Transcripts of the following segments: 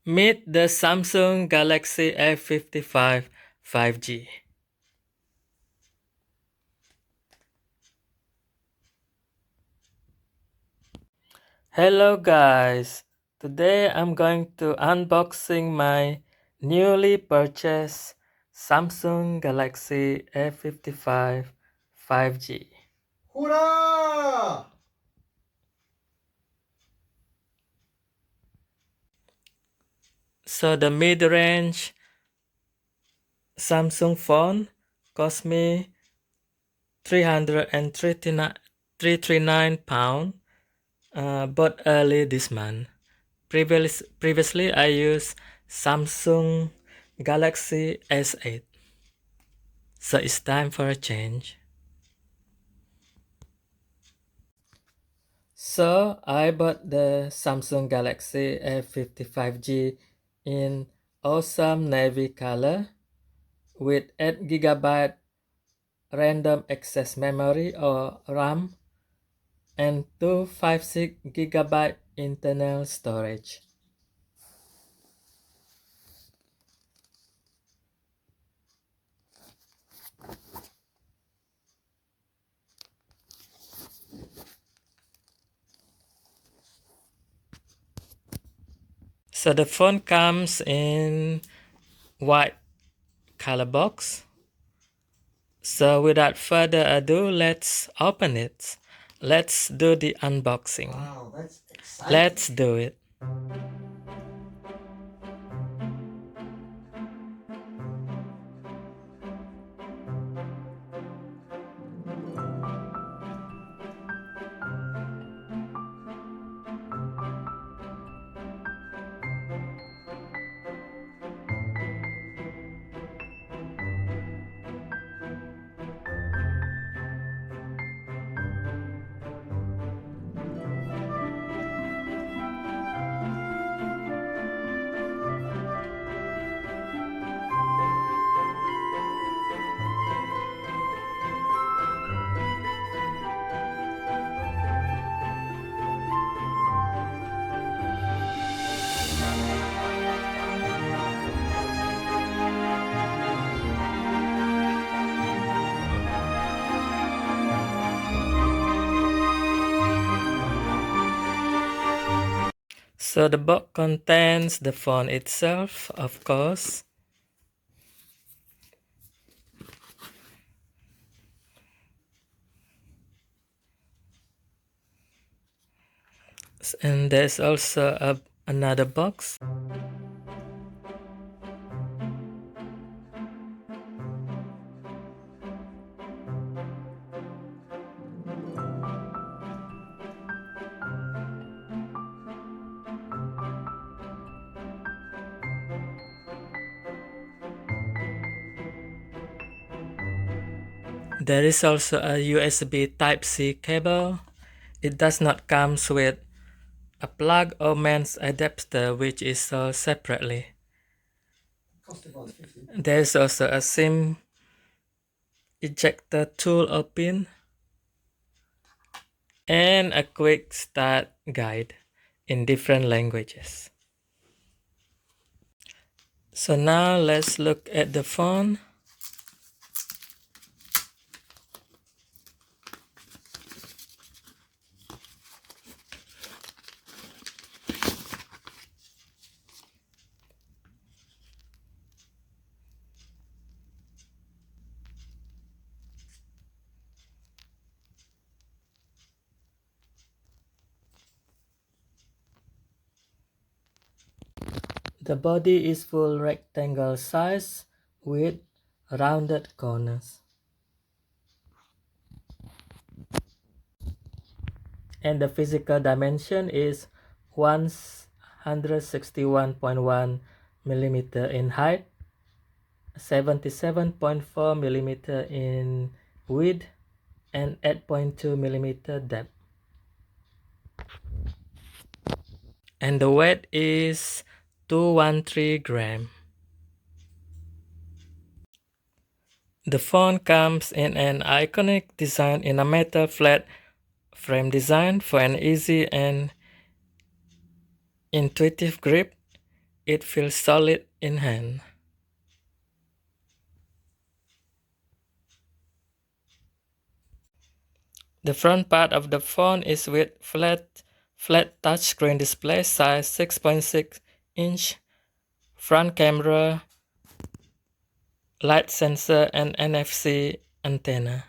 Meet the Samsung Galaxy A55 5G. Hello guys, today I'm going to unboxing my newly purchased Samsung Galaxy A55 5G. Hurrah! So the mid-range Samsung phone cost me 339 pounds, bought early this month. Previously I used Samsung Galaxy S8, so it's time for a change. So I bought the Samsung Galaxy A55G in awesome navy color with 8 GB random access memory or RAM and 256 GB internal storage. So the phone comes in white color box. So without further ado, let's open it. Let's do the unboxing. Wow, that's exciting. Let's do it. So the box contains the phone itself, of course. And there's also another box. There is also a USB Type-C cable. It does not come with a plug or mains adapter, which is sold separately. Cost about 50. There's also a SIM ejector tool or pin and a quick start guide in different languages. So now let's look at the phone. The body is full rectangle size with rounded corners. And the physical dimension is 161.1 millimeter in height, 77.4 millimeter in width, and 8.2 millimeter depth. And the weight is 213 gram. The phone comes in an iconic design in a metal flat frame design for an easy and intuitive grip. it feels solid in hand. The front part of the phone is with flat touchscreen display size 6.6 inch, front camera, light sensor and NFC antenna.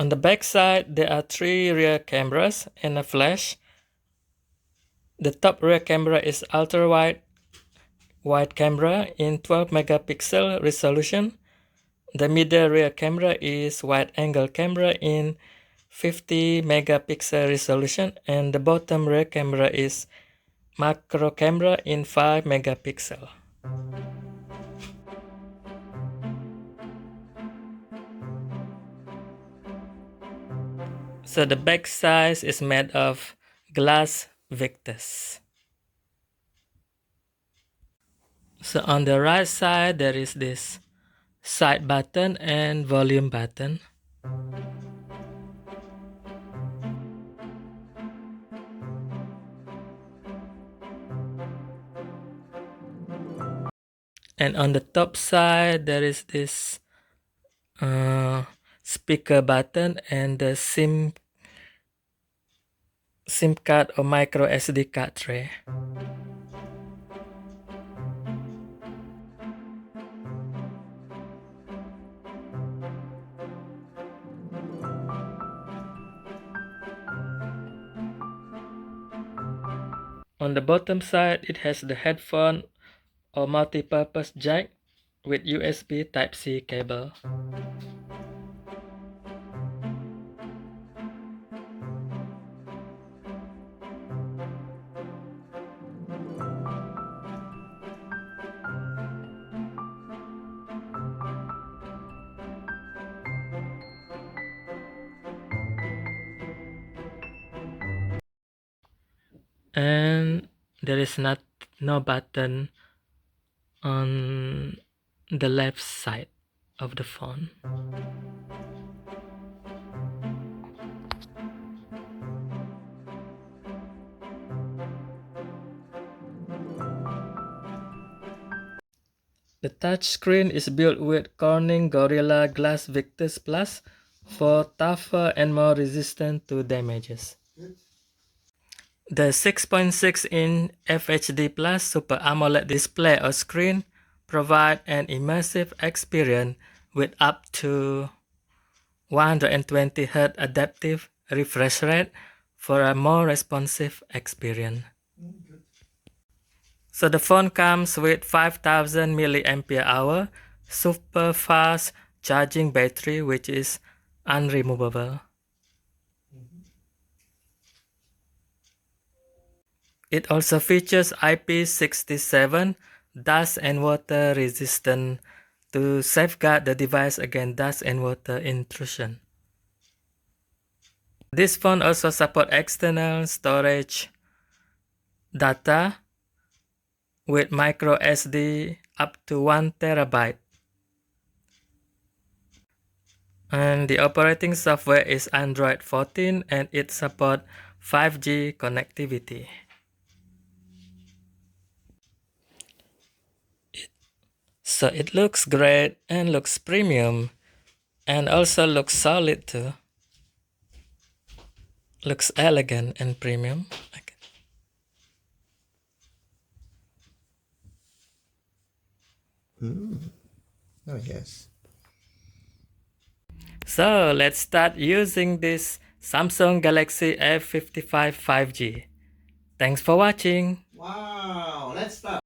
On the back side, there are 3 rear cameras and a flash. The top rear camera is ultra-wide camera in 12 megapixel resolution. The middle rear camera is wide-angle camera in 50 megapixel resolution, and the bottom rear camera is macro camera in 5 megapixel. So the back side is made of glass victus. So on the right side there is this side button and volume button. And on the top side there is this speaker button and the SIM card or micro SD card tray. On the bottom side, it has the headphone or multi-purpose jack with USB Type-C cable. And there is no button on the left side of the phone. The touchscreen is built with Corning Gorilla Glass Victus Plus for tougher and more resistant to damages. The 6.6-inch FHD Plus Super AMOLED display or screen provide an immersive experience with up to 120 Hz adaptive refresh rate for a more responsive experience. So the phone comes with 5000 mAh super fast charging battery, which is unremovable. It also features IP67 dust and water resistant to safeguard the device against dust and water intrusion. This phone also supports external storage data with micro SD up to 1 terabyte. And the operating software is Android 14 and it supports 5G connectivity. So it looks great and looks premium and also looks solid too. Looks elegant and premium. Oh, yes. So let's start using this Samsung Galaxy A55 5G. Thanks for watching. Wow, let's start.